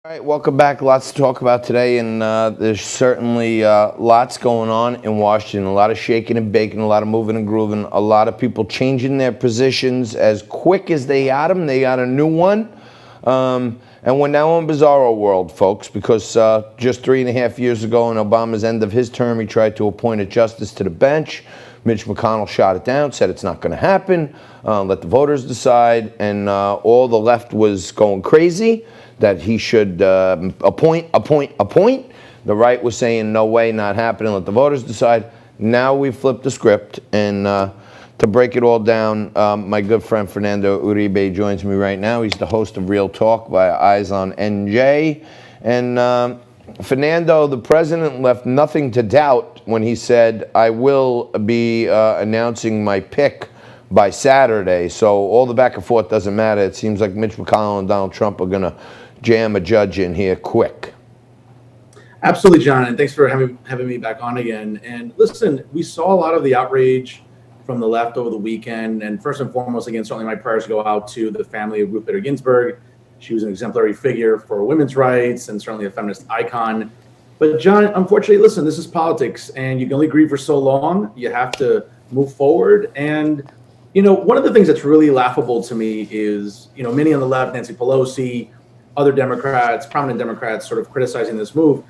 All right, welcome back. Lots to talk about today, and there's certainly lots going on in Washington. A lot of shaking and baking, a lot of moving and grooving, a lot of people changing their positions as quick as they got them. They got a new one. And we're now in bizarro world, folks, because just 3.5 years ago, in Obama's end of his term, he tried to appoint a justice to the bench. Mitch McConnell shot it down, said it's not going to happen, let the voters decide, and all the left was going crazy that he should appoint. The right was saying, no way, not happening, let the voters decide. Now we've flipped the script, and to break it all down, my good friend Fernando Uribe joins me right now. He's the host of Real Talk via Eyes on NJ. And Fernando, the president left nothing to doubt when he said, I will be announcing my pick by Saturday. So all the back and forth doesn't matter. It seems like Mitch McConnell and Donald Trump are going to jam a judge in here quick. Absolutely, John, and thanks for having me back on again. And listen, we saw a lot of the outrage from the left over the weekend. And first and foremost, again, certainly my prayers go out to the family of Ruth Bader Ginsburg. She was an exemplary figure for women's rights and certainly a feminist icon. But John, unfortunately, listen, this is politics, and you can only grieve for so long. You have to move forward. And, one of the things that's really laughable to me is, many on the left, Nancy Pelosi, other Democrats, prominent Democrats, sort of criticizing this move.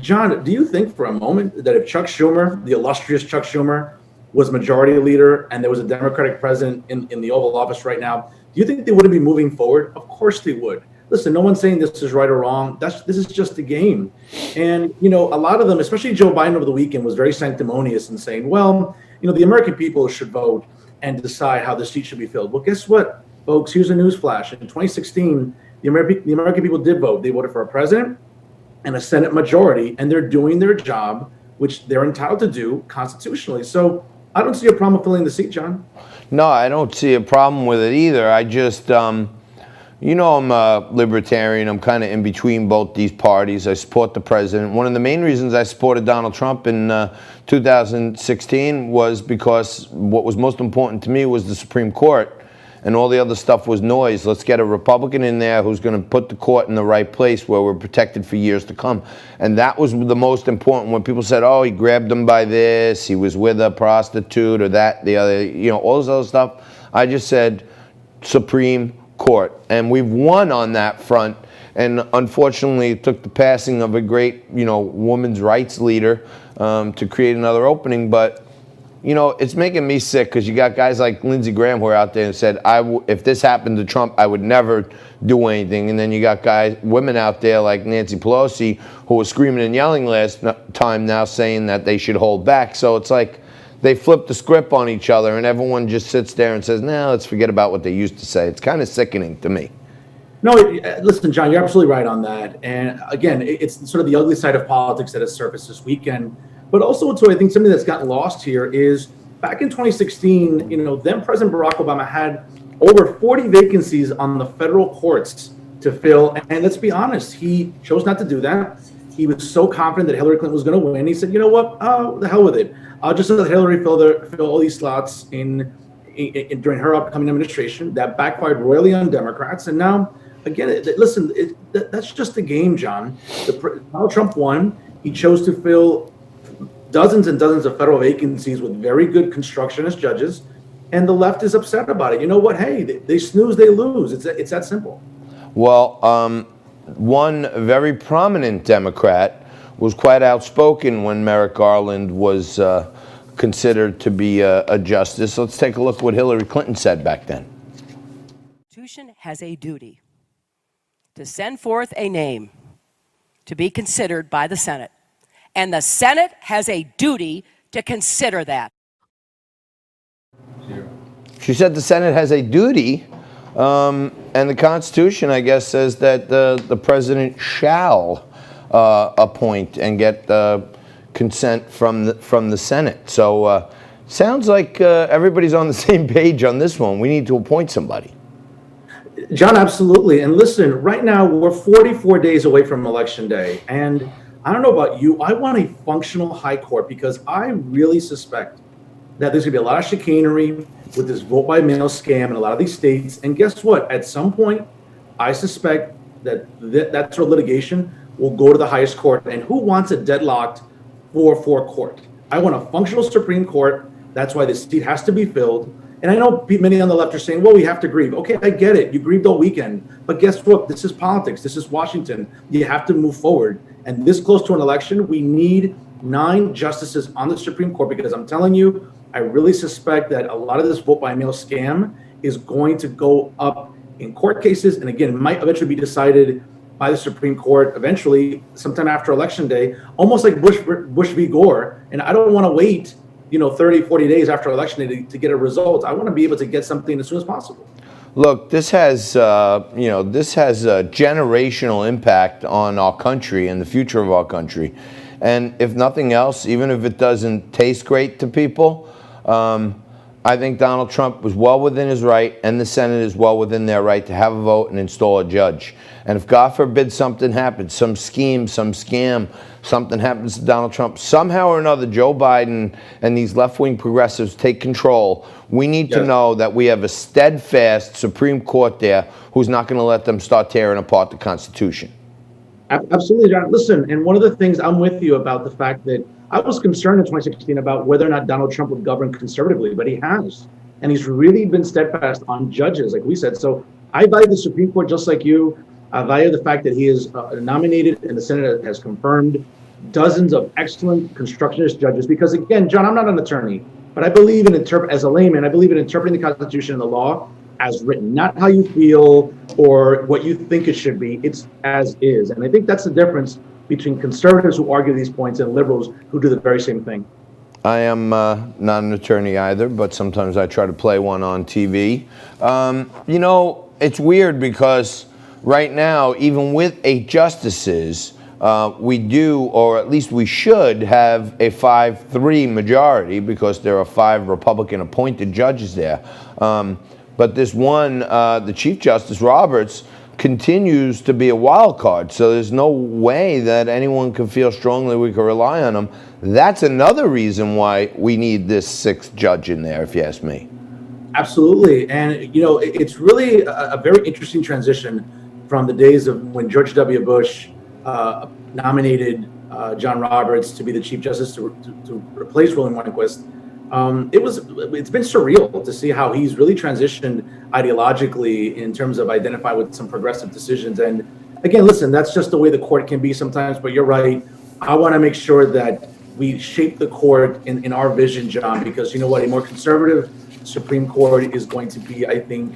John, do you think for a moment that if Chuck Schumer, the illustrious Chuck Schumer, was majority leader and there was a Democratic president in the Oval Office right now, do you think they wouldn't be moving forward? Of course they would. Listen, no one's saying this is right or wrong. This is just a game. And, a lot of them, especially Joe Biden over the weekend, was very sanctimonious in saying, well, the American people should vote and decide how the seat should be filled. Well, guess what, folks? Here's a news flash. In 2016, the American people did vote. They voted for a president and a Senate majority, and they're doing their job, which they're entitled to do constitutionally. So I don't see a problem filling the seat, John. No, I don't see a problem with it either. I just, I'm a libertarian. I'm kind of in between both these parties. I support the president. One of the main reasons I supported Donald Trump in 2016 was because what was most important to me was the Supreme Court, and all the other stuff was noise. Let's get a Republican in there who's going to put the court in the right place where we're protected for years to come. And that was the most important. When people said, oh, he grabbed him by this, he was with a prostitute or that, the other, all this other stuff, I just said Supreme Court. And we've won on that front. And unfortunately, it took the passing of a great, women's rights leader to create another opening. But it's making me sick because you got guys like Lindsey Graham who are out there and said, if this happened to Trump, I would never do anything. And then you got women out there like Nancy Pelosi who was screaming and yelling last time now saying that they should hold back. So it's like they flip the script on each other and everyone just sits there and says, nah, let's forget about what they used to say. It's kind of sickening to me. No, listen, John, you're absolutely right on that. And again, it's sort of the ugly side of politics that has surfaced this weekend. But also, too, I think something that's gotten lost here is back in 2016, then President Barack Obama had over 40 vacancies on the federal courts to fill. And let's be honest, he chose not to do that. He was so confident that Hillary Clinton was going to win. He said, you know what, the hell with it. I'll just let Hillary fill all these slots during her upcoming administration. That backfired royally on Democrats. And now, again, that's just a game, John. Donald Trump won. He chose to fill dozens and dozens of federal vacancies with very good constructionist judges, and the left is upset about it. You know what? Hey, they snooze, they lose. It's that simple. Well, one very prominent Democrat was quite outspoken when Merrick Garland was considered to be a justice. Let's take a look at what Hillary Clinton said back then. The Constitution has a duty to send forth a name to be considered by the Senate. And the Senate has a duty to consider that. She said the Senate has a duty, and the Constitution, I guess, says that the president shall appoint and get consent from the Senate. So sounds like everybody's on the same page on this one. We need to appoint somebody. John, absolutely. And listen, right now we're 44 days away from Election Day, and I don't know about you, I want a functional high court because I really suspect that there's going to be a lot of chicanery with this vote by mail scam in a lot of these states. And guess what? At some point, I suspect that sort of litigation will go to the highest court. And who wants a deadlocked 4-4 court? I want a functional Supreme Court. That's why the seat has to be filled. And I know many on the left are saying, well, we have to grieve. Okay, I get it. You grieved all weekend. But guess what? This is politics. This is Washington. You have to move forward. And this close to an election, we need 9 justices on the Supreme Court, because I'm telling you, I really suspect that a lot of this vote by mail scam is going to go up in court cases. And again, it might eventually be decided by the Supreme Court eventually sometime after Election Day, almost like Bush v. Gore. And I don't want to wait 30, 40 days after Election Day to get a result. I want to be able to get something as soon as possible. Look, this has, this has a generational impact on our country and the future of our country. And if nothing else, even if it doesn't taste great to people, I think Donald Trump was well within his right, and the Senate is well within their right to have a vote and install a judge. And if God forbid something happens, some scheme, some scam, something happens to Donald Trump, somehow or another, Joe Biden and these left-wing progressives take control, we need to know that we have a steadfast Supreme Court there who's not going to let them start tearing apart the Constitution. Absolutely, John. Listen, and one of the things I'm with you about the fact that I was concerned in 2016 about whether or not Donald Trump would govern conservatively, but he has. And he's really been steadfast on judges, like we said. So I value the Supreme Court just like you. I value the fact that he is nominated and the Senate has confirmed dozens of excellent constructionist judges. Because again, John, I'm not an attorney, but I believe in as a layman, I believe in interpreting the Constitution and the law as written, not how you feel or what you think it should be. It's as is. And I think that's the difference between conservatives who argue these points and liberals who do the very same thing. I am not an attorney either, but sometimes I try to play one on TV. It's weird because right now, even with 8 justices, we do, or at least we should, have a 5-3 majority because there are 5 Republican-appointed judges there. But this one, the Chief Justice Roberts, continues to be a wild card. So there's no way that anyone can feel strongly we can rely on him. That's another reason why we need this 6th judge in there, if you ask me. Absolutely. And, it's really a very interesting transition from the days of when George W. Bush nominated John Roberts to be the Chief Justice to replace Roland Rehnquist. It's been surreal to see how he's really transitioned ideologically in terms of identifying with some progressive decisions. And again, listen, that's just the way the court can be sometimes, but you're right. I want to make sure that we shape the court in our vision, John, because you know what, a more conservative Supreme Court is going to be, I think,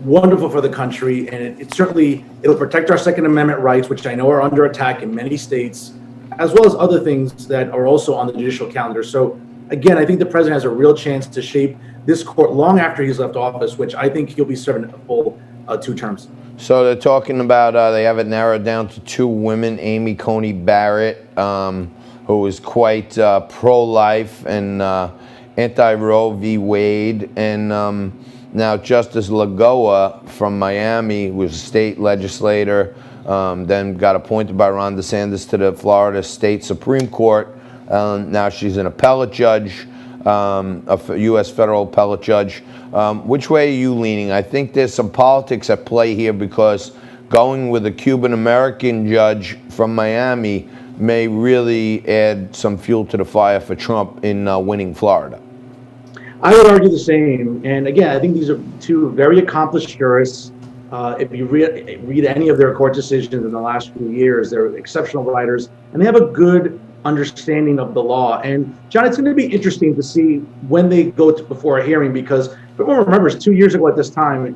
wonderful for the country. And it'll protect our Second Amendment rights, which I know are under attack in many states, as well as other things that are also on the judicial calendar. So again, I think the president has a real chance to shape this court long after he's left office, which I think he'll be serving a full 2 terms. So they're talking about, they have it narrowed down to 2 women, Amy Coney Barrett, who is quite pro-life and anti-Roe v. Wade, and now Justice Lagoa from Miami, who was a state legislator, then got appointed by Ron DeSantis to the Florida State Supreme Court. Now she's an appellate judge, a U.S. federal appellate judge. Which way are you leaning? I think there's some politics at play here because going with a Cuban-American judge from Miami may really add some fuel to the fire for Trump in winning Florida. I would argue the same. And again, I think these are 2 very accomplished jurists. If you read any of their court decisions in the last few years, they're exceptional writers, and they have a good understanding of the law. And John, it's going to be interesting to see when they go before a hearing, because if everyone remembers 2 years ago at this time,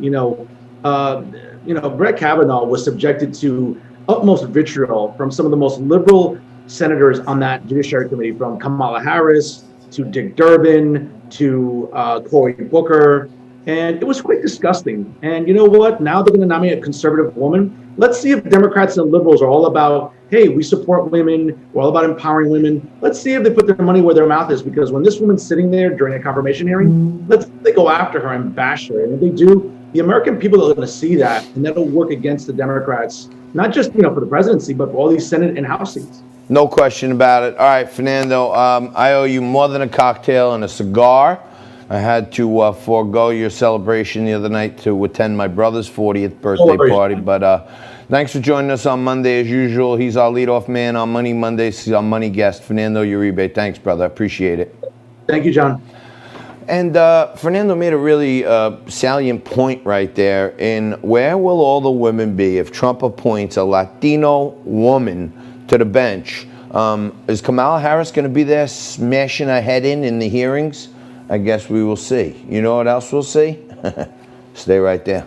Brett Kavanaugh was subjected to utmost vitriol from some of the most liberal senators on that Judiciary Committee, from Kamala Harris to Dick Durbin to Cory Booker. And it was quite disgusting. And you know what? Now they're going to nominate a conservative woman. Let's see if Democrats and liberals are all about, hey, we support women, we're all about empowering women. Let's see if they put their money where their mouth is, because when this woman's sitting there during a confirmation hearing, they go after her and bash her. And if they do, the American people are going to see that, and that'll work against the Democrats, not just for the presidency, but for all these Senate and House seats. No question about it. All right, Fernando, I owe you more than a cocktail and a cigar. I had to forego your celebration the other night to attend my brother's 40th birthday party, but Thanks for joining us on Monday as usual. He's our leadoff man on Money Mondays. He's our money guest, Fernando Uribe. Thanks, brother. Appreciate it. Thank you, John. And Fernando made a really salient point right there in where will all the women be if Trump appoints a Latino woman to the bench? Is Kamala Harris going to be there smashing her head in the hearings? I guess we will see. You know what else we'll see? Stay right there.